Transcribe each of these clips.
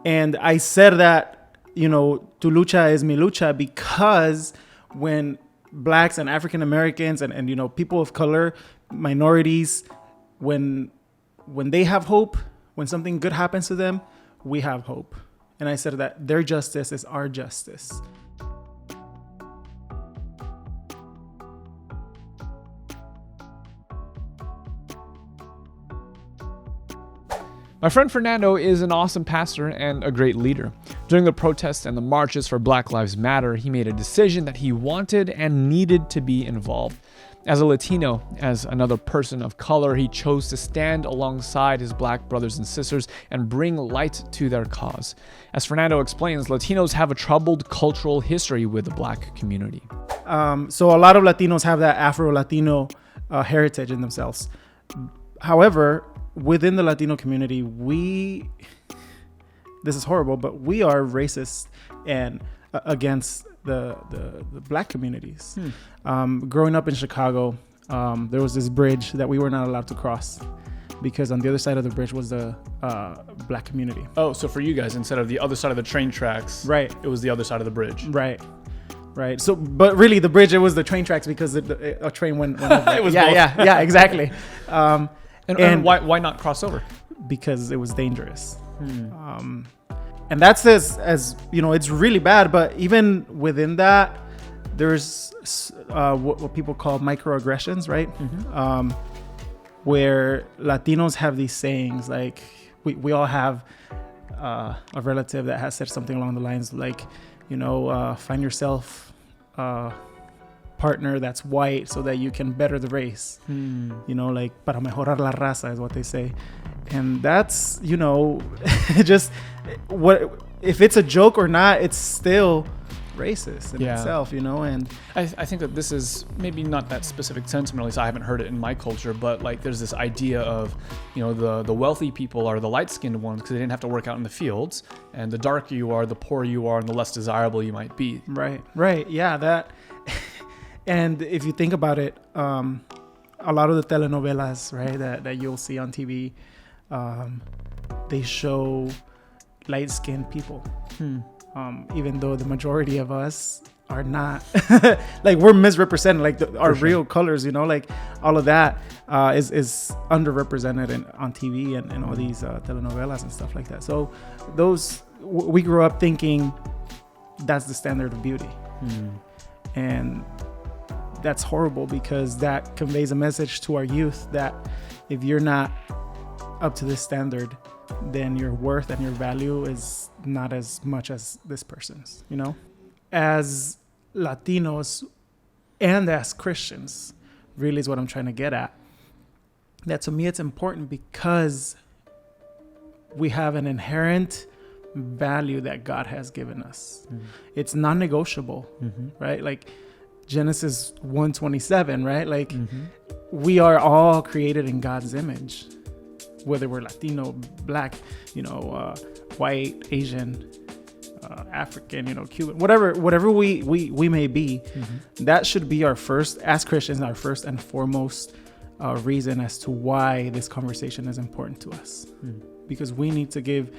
And I said that, tu lucha es mi lucha, because when blacks and African Americans and people of color, minorities, when they have hope, when something good happens to them, we have hope. And I said that their justice is our justice. My friend Fernando is an awesome pastor and a great leader. During the protests and the marches for Black Lives Matter, he made a decision that he wanted and needed to be involved. As a Latino, as another person of color, he chose to stand alongside his black brothers and sisters and bring light to their cause. As Fernando explains, Latinos have a troubled cultural history with the black community. So a lot of Latinos have that Afro-Latino heritage in themselves. However, within the Latino community, this is horrible, but we are racist and against the black communities. Growing up in Chicago, there was this bridge that we were not allowed to cross because on the other side of the bridge was the black community. Oh, so for you guys, instead of the other side of the train tracks, right, it was the other side of the bridge. Right. So, but really the bridge, it was the train tracks because a train went over. It was yeah, exactly. And why not cross over? Because it was dangerous. And that's as it's really bad. But even within that, there's what people call microaggressions, right? Where Latinos have these sayings like we all have a relative that has said something along the lines like, find yourself partner that's white so that you can better the race. Like para mejorar la raza is what they say. And that's, just what, if it's a joke or not, it's still racist in itself, and I think that this is maybe not that specific sentiment, at least I haven't heard it in my culture, but like there's this idea of, the wealthy people are the light-skinned ones because they didn't have to work out in the fields, and the darker you are, the poorer you are, and the less desirable you might be. Right. Yeah, that. And if you think about it, a lot of the telenovelas, right, that you'll see on TV, they show light-skinned people. Even though the majority of us are not, like we're misrepresented, like our real colors, like all of that is underrepresented on TV and all these telenovelas and stuff like that. So we grew up thinking that's the standard of beauty. And that's horrible because that conveys a message to our youth that if you're not up to this standard, then your worth and your value is not as much as this person's, As Latinos and as Christians, really is what I'm trying to get at. That to me, it's important because we have an inherent value that God has given us. It's non-negotiable, right? Like Genesis 1:27, right? Like we are all created in God's image. Whether we're Latino, Black, white, Asian, African, Cuban, whatever we may be, that should be our first, as Christians, our first and foremost reason as to why this conversation is important to us. Because we need to give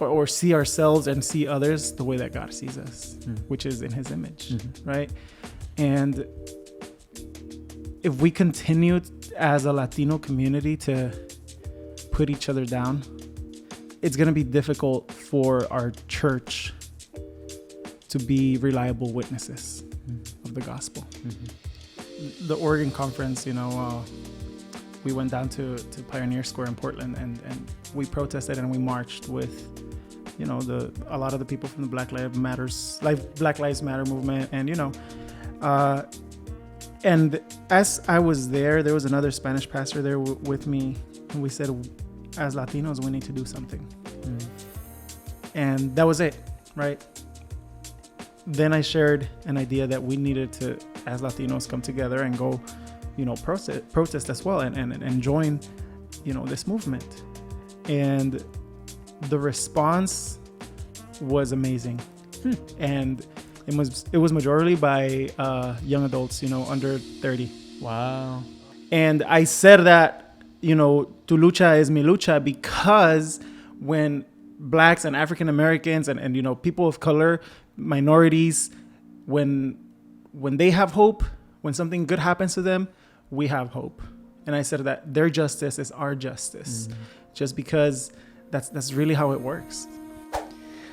or see ourselves and see others the way that God sees us, which is in his image, right? And if we continue as a Latino community to put each other down, it's going to be difficult for our church to be reliable witnesses of the gospel. The Oregon Conference, we went down to Pioneer Square in Portland and we protested and we marched with, a lot of the people from the Black Lives Matter movement. And, and as I was there was another Spanish pastor there with me. And we said, as Latinos, we need to do something. And that was it, right? Then I shared an idea that we needed to, as Latinos, come together and go, protest as well and join, this movement. And the response was amazing. And it was majority by young adults, under 30. Wow. And I said that, tu lucha es mi lucha, because when blacks and African Americans and you know, people of color, minorities, when they have hope, when something good happens to them, we have hope. And I said that their justice is our justice, just because that's really how it works.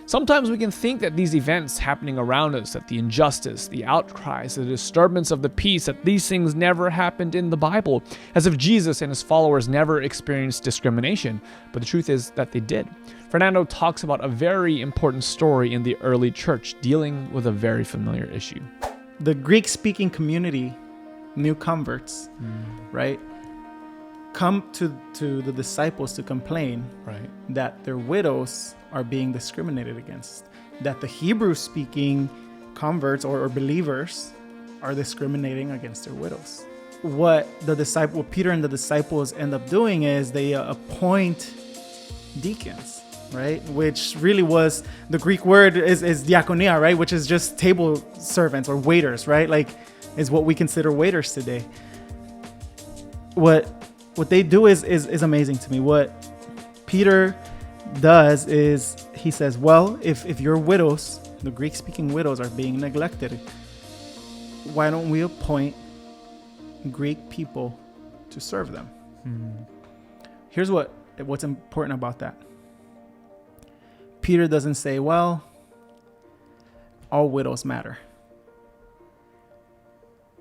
Sometimes we can think that these events happening around us, that the injustice, the outcries, the disturbance of the peace, that these things never happened in the Bible, as if Jesus and his followers never experienced discrimination. But the truth is that they did. Fernando talks about a very important story in the early church dealing with a very familiar issue. The Greek-speaking community, new converts, right, come to the disciples to complain that their widows are being discriminated against, that the Hebrew-speaking converts or believers are discriminating against their widows. What Peter and the disciples end up doing is they appoint deacons, right? Which really was, the Greek word is diakonia, right? Which is just table servants or waiters, right? Like, is what we consider waiters today. What they do is amazing to me. What Peter does is he says, well, if your widows, the Greek-speaking widows, are being neglected, why don't we appoint Greek people to serve them? Here's what's important about that. Peter doesn't say, well, all widows matter.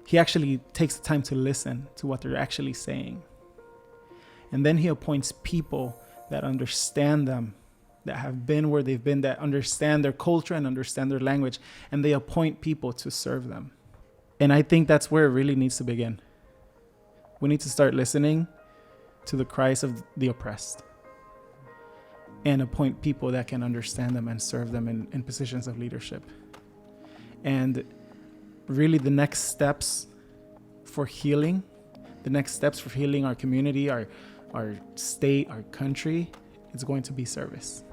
He actually takes the time to listen to what they're actually saying. And then he appoints people that understand them, that have been where they've been, that understand their culture and understand their language, and they appoint people to serve them. And I think that's where it really needs to begin. We need to start listening to the cries of the oppressed and appoint people that can understand them and serve them in positions of leadership. And really the next steps for healing our community, our state, our country, is going to be service.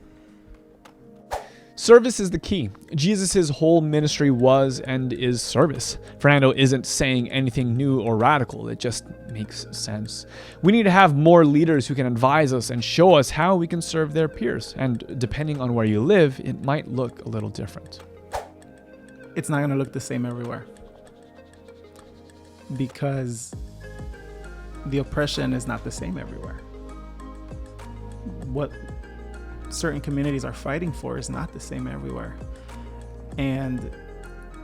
Service is the key. Jesus' whole ministry was and is service. Fernando isn't saying anything new or radical. It just makes sense. We need to have more leaders who can advise us and show us how we can serve their peers. And depending on where you live, it might look a little different. It's not going to look the same everywhere, because the oppression is not the same everywhere. What certain communities are fighting for is not the same everywhere. And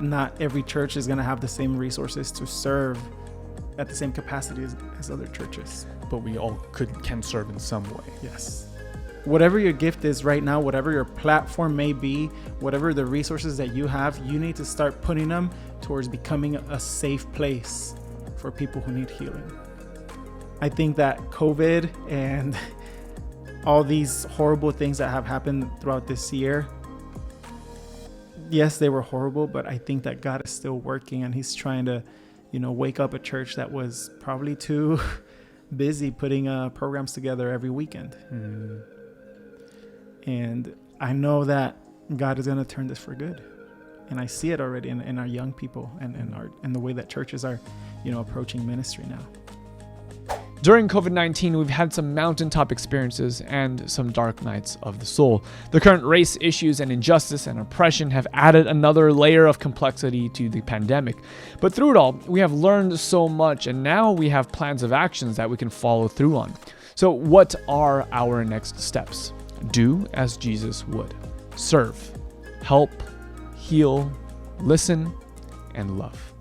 not every church is going to have the same resources to serve at the same capacity as other churches. But we all can serve in some way. Yes. Whatever your gift is right now, whatever your platform may be, whatever the resources that you have, you need to start putting them towards becoming a safe place for people who need healing. I think that COVID and all these horrible things that have happened throughout this year, yes, they were horrible, but I think that God is still working, and he's trying to, wake up a church that was probably too busy putting programs together every weekend. And I know that God is going to turn this for good. And I see it already in our young people and the way that churches are, approaching ministry now. During COVID-19, we've had some mountaintop experiences and some dark nights of the soul. The current race issues and injustice and oppression have added another layer of complexity to the pandemic. But through it all, we have learned so much, and now we have plans of actions that we can follow through on. So what are our next steps? Do as Jesus would. Serve, help, heal, listen, and love.